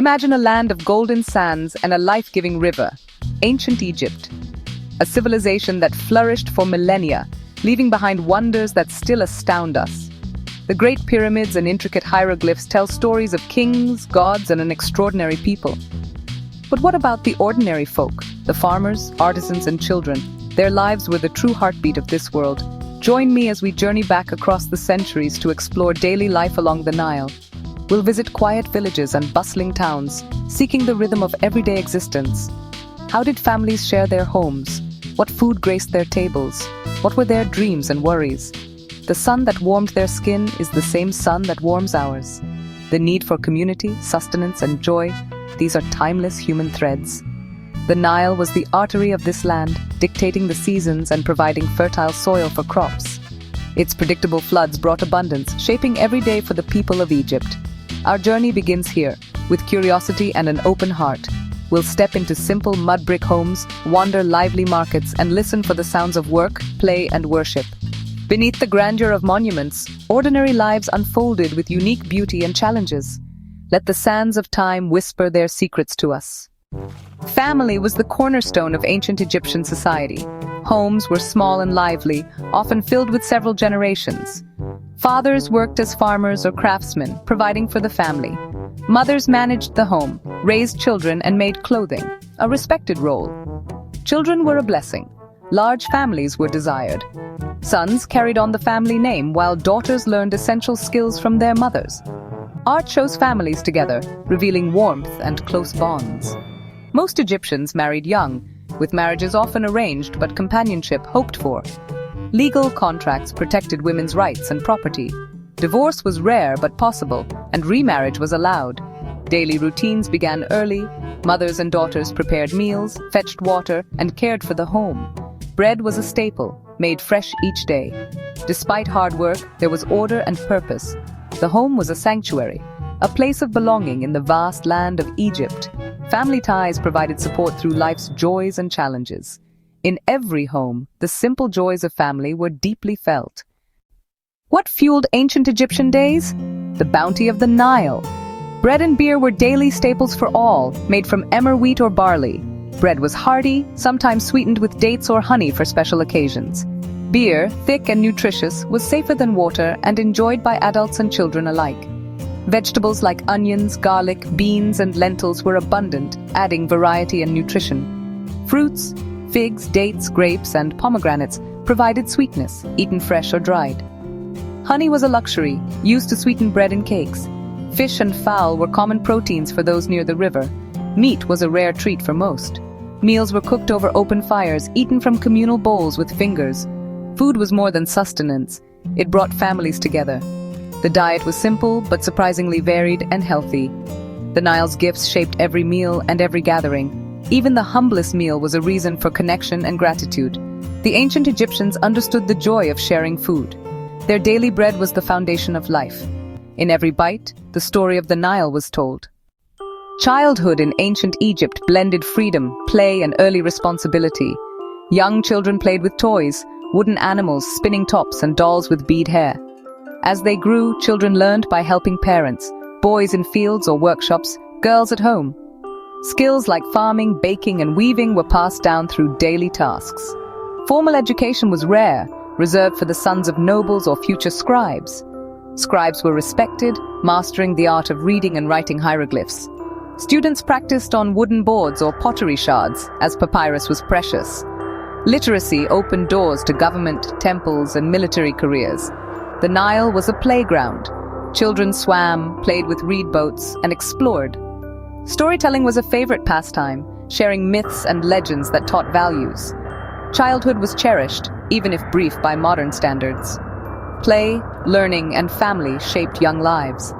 Imagine a land of golden sands and a life-giving river, ancient Egypt, a civilization that flourished for millennia, leaving behind wonders that still astound us. The Great Pyramids and intricate hieroglyphs tell stories of kings, gods, and an extraordinary people. But what about the ordinary folk, the farmers, artisans, and children? Their lives were the true heartbeat of this world. Join me as we journey back across the centuries to explore daily life along the Nile. We'll visit quiet villages and bustling towns, seeking the rhythm of everyday existence. How did families share their homes? What food graced their tables? What were their dreams and worries? The sun that warmed their skin is the same sun that warms ours. The need for community, sustenance, and joy, these are timeless human threads. The Nile was the artery of this land, dictating the seasons and providing fertile soil for crops. Its predictable floods brought abundance, shaping every day for the people of Egypt. Our journey begins here, with curiosity and an open heart. We'll step into simple mud brick homes, wander lively markets, and listen for the sounds of work, play, and worship. Beneath the grandeur of monuments, ordinary lives unfolded with unique beauty and challenges. Let the sands of time whisper their secrets to us. Family was the cornerstone of ancient Egyptian society. Homes were small and lively, often filled with several generations. Fathers worked as farmers or craftsmen, providing for the family. Mothers managed the home, raised children, and made clothing, a respected role. Children were a blessing. Large families were desired. Sons carried on the family name, while daughters learned essential skills from their mothers. Art shows families together, revealing warmth and close bonds. Most Egyptians married young, with marriages often arranged but companionship hoped for. Legal contracts protected women's rights and property. Divorce was rare but possible, and remarriage was allowed. Daily routines began early. Mothers and daughters prepared meals, fetched water, and cared for the home. Bread was a staple, made fresh each day. Despite hard work, there was order and purpose. The home was a sanctuary, a place of belonging in the vast land of Egypt. Family ties provided support through life's joys and challenges. In every home, the simple joys of family were deeply felt. What fueled ancient Egyptian days? The bounty of the Nile. Bread and beer were daily staples for all, made from emmer wheat or barley. Bread was hearty, sometimes sweetened with dates or honey for special occasions. Beer, thick and nutritious, was safer than water and enjoyed by adults and children alike. Vegetables like onions, garlic, beans, and lentils were abundant, adding variety and nutrition. Fruits, figs, dates, grapes, and pomegranates provided sweetness, eaten fresh or dried. Honey was a luxury, used to sweeten bread and cakes. Fish and fowl were common proteins for those near the river. Meat was a rare treat for most. Meals were cooked over open fires, eaten from communal bowls with fingers. Food was more than sustenance. It brought families together. The diet was simple, but surprisingly varied and healthy. The Nile's gifts shaped every meal and every gathering. Even the humblest meal was a reason for connection and gratitude. The ancient Egyptians understood the joy of sharing food. Their daily bread was the foundation of life. In every bite, the story of the Nile was told. Childhood in ancient Egypt blended freedom, play, and early responsibility. Young children played with toys, wooden animals, spinning tops, and dolls with bead hair. As they grew, children learned by helping parents, boys in fields or workshops, girls at home. Skills like farming, baking, and weaving were passed down through daily tasks. Formal education was rare, reserved for the sons of nobles or future scribes. Scribes were respected, mastering the art of reading and writing hieroglyphs. Students practiced on wooden boards or pottery shards, as papyrus was precious. Literacy opened doors to government, temples, and military careers. The Nile was a playground. Children swam, played with reed boats, and explored. Storytelling was a favorite pastime, sharing myths and legends that taught values. Childhood was cherished, even if brief by modern standards. Play, learning, and family shaped young lives.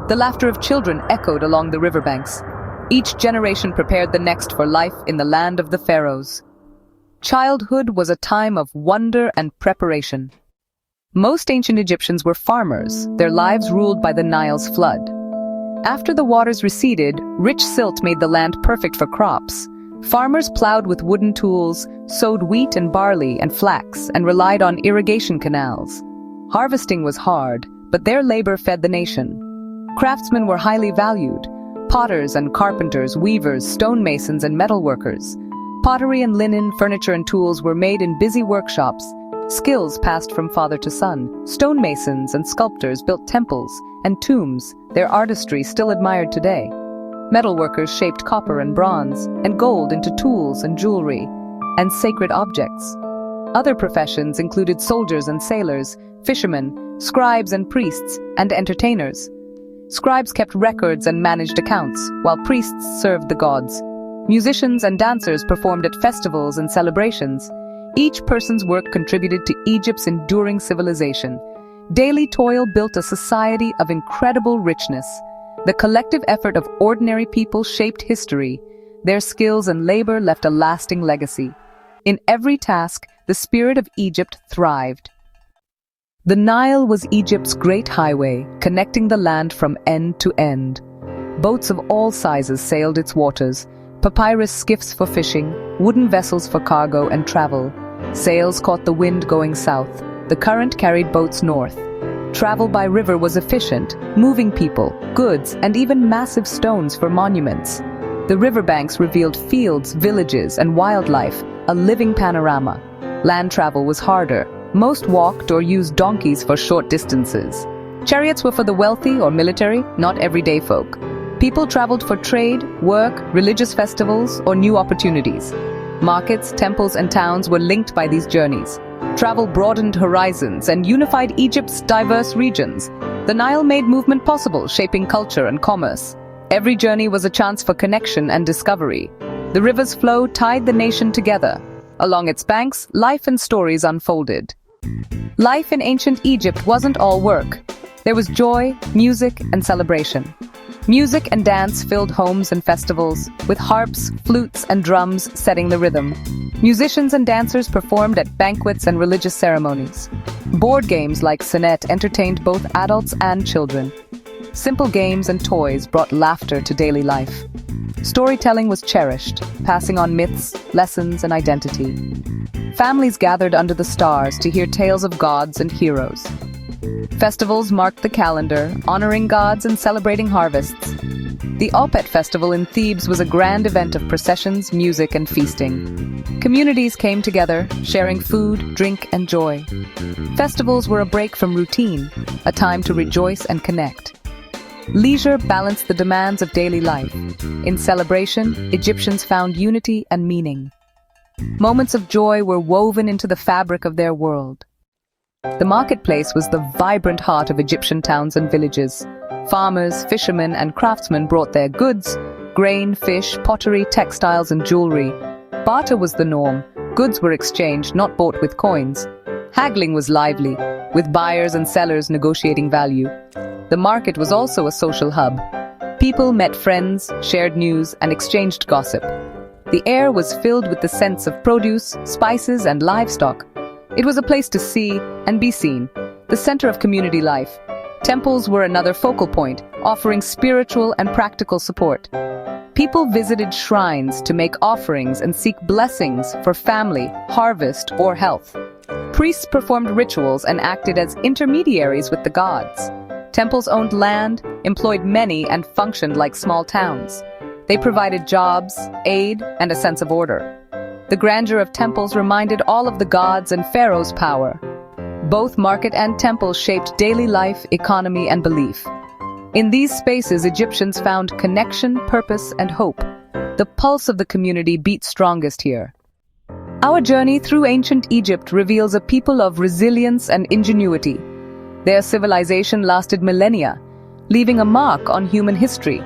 The laughter of children echoed along the riverbanks. Each generation prepared the next for life in the land of the pharaohs. Childhood was a time of wonder and preparation. Most ancient Egyptians were farmers, their lives ruled by the Nile's flood. After the waters receded, rich silt made the land perfect for crops. Farmers plowed with wooden tools, sowed wheat and barley and flax, and relied on irrigation canals. Harvesting was hard, but their labor fed the nation. Craftsmen were highly valued. Potters and carpenters, weavers, stonemasons and metalworkers. Pottery and linen, furniture and tools were made in busy workshops. Skills passed from father to son. Stonemasons and sculptors built temples and tombs, their artistry still admired today. Metalworkers shaped copper and bronze and gold into tools and jewelry and sacred objects. Other professions included soldiers and sailors, fishermen, scribes and priests, and entertainers. Scribes kept records and managed accounts, while priests served the gods. Musicians and dancers performed at festivals and celebrations. Each person's work contributed to Egypt's enduring civilization. Daily toil built a society of incredible richness. The collective effort of ordinary people shaped history. Their skills and labor left a lasting legacy. In every task, the spirit of Egypt thrived. The Nile was Egypt's great highway, connecting the land from end to end. Boats of all sizes sailed its waters, papyrus skiffs for fishing, wooden vessels for cargo and travel. Sails caught the wind going south. The current carried boats north. Travel by river was efficient, moving people, goods, and even massive stones for monuments. The riverbanks revealed fields, villages, and wildlife, a living panorama. Land travel was harder. Most walked or used donkeys for short distances. Chariots were for the wealthy or military, not everyday folk. People traveled for trade, work, religious festivals, or new opportunities. Markets, temples, and towns were linked by these journeys. Travel broadened horizons and unified Egypt's diverse regions. The Nile made movement possible, shaping culture and commerce. Every journey was a chance for connection and discovery. The river's flow tied the nation together. Along its banks, life and stories unfolded. Life in ancient Egypt wasn't all work. There was joy, music, and celebration. Music and dance filled homes and festivals, with harps, flutes, and drums setting the rhythm. Musicians and dancers performed at banquets and religious ceremonies. Board games like Senet entertained both adults and children. Simple games and toys brought laughter to daily life. Storytelling was cherished, passing on myths, lessons, and identity. Families gathered under the stars to hear tales of gods and heroes. Festivals marked the calendar, honoring gods and celebrating harvests. The Opet Festival in Thebes was a grand event of processions, music, and feasting. Communities came together, sharing food, drink, and joy. Festivals were a break from routine, a time to rejoice and connect. Leisure balanced the demands of daily life. In celebration, Egyptians found unity and meaning. Moments of joy were woven into the fabric of their world. The marketplace was the vibrant heart of Egyptian towns and villages. Farmers, fishermen, and craftsmen brought their goods: grain, fish, pottery, textiles, and jewelry. Barter was the norm. Goods were exchanged, not bought with coins. Haggling was lively, with buyers and sellers negotiating value. The market was also a social hub. People met friends, shared news, and exchanged gossip. The air was filled with the scents of produce, spices, and livestock. It was a place to see and be seen, the center of community life. Temples were another focal point, offering spiritual and practical support. People visited shrines to make offerings and seek blessings for family, harvest, or health. Priests performed rituals and acted as intermediaries with the gods. Temples owned land, employed many, and functioned like small towns. They provided jobs, aid, and a sense of order. The grandeur of temples reminded all of the gods and pharaoh's power. Both market and temple shaped daily life, economy, and belief. In these spaces, Egyptians found connection, purpose, and hope. The pulse of the community beat strongest here. Our journey through ancient Egypt reveals a people of resilience and ingenuity. Their civilization lasted millennia, leaving a mark on human history.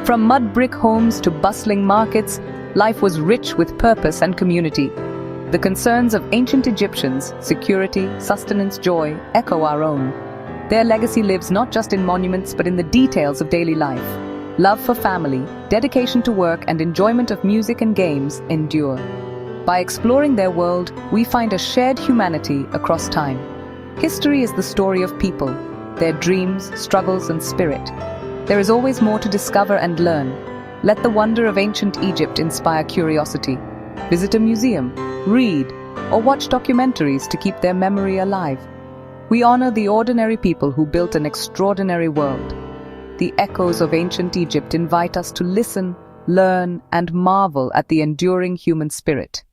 From mud brick homes to bustling markets, life was rich with purpose and community. The concerns of ancient Egyptians, security, sustenance, joy, echo our own. Their legacy lives not just in monuments but in the details of daily life. Love for family, dedication to work, and enjoyment of music and games endure. By exploring their world, we find a shared humanity across time. History is the story of people, their dreams, struggles, and spirit. There is always more to discover and learn. Let the wonder of ancient Egypt inspire curiosity. Visit a museum, read, or watch documentaries to keep their memory alive. We honor the ordinary people who built an extraordinary world. the echoes of ancient Egypt invite us to listen, learn, and marvel at the enduring human spirit.